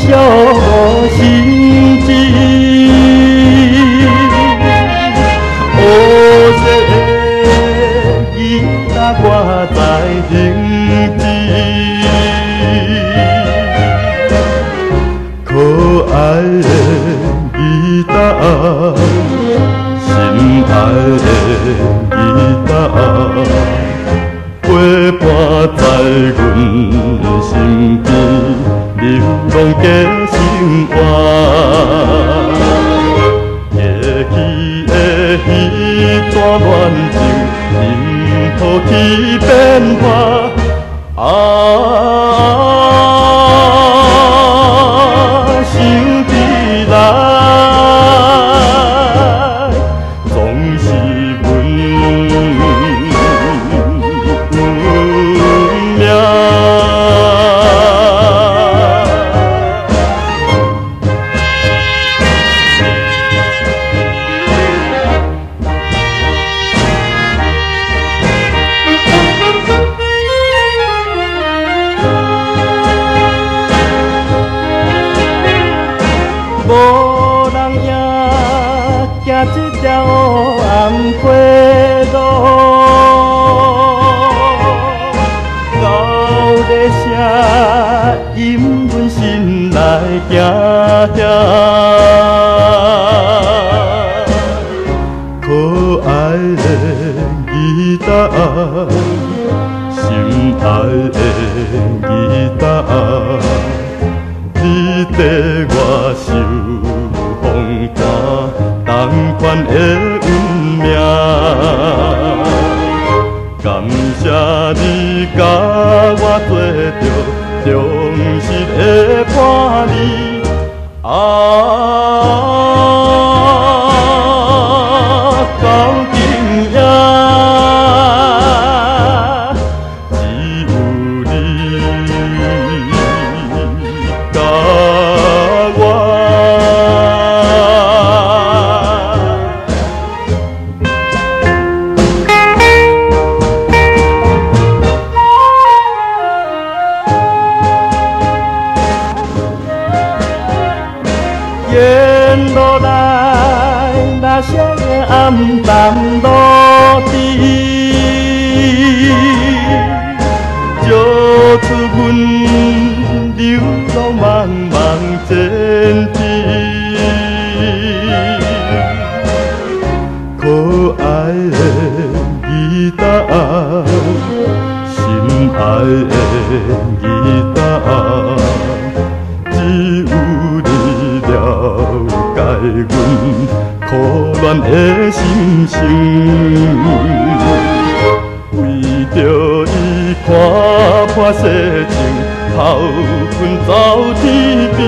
小心机，黑色的吉他挂在胸前，可爱的吉他，心爱的吉他。陪伴在阮身边，流浪的生活。过去的彼段恋情，任何去变化。想起来，总是阮。无人也行这条黑暗花路，到底谁引阮心来行遐？可爱的吉他，心爱的吉他。你跟我受风寒，同款的运命。感谢你甲我做着忠实的伴侣。到今夜，只有你。沿路来，那些暗淡路灯，照出阮流浪茫茫前程。可爱的吉他，心爱的吉他。只有你了解阮苦恋的心声，为着伊看破世情，头昏走天边。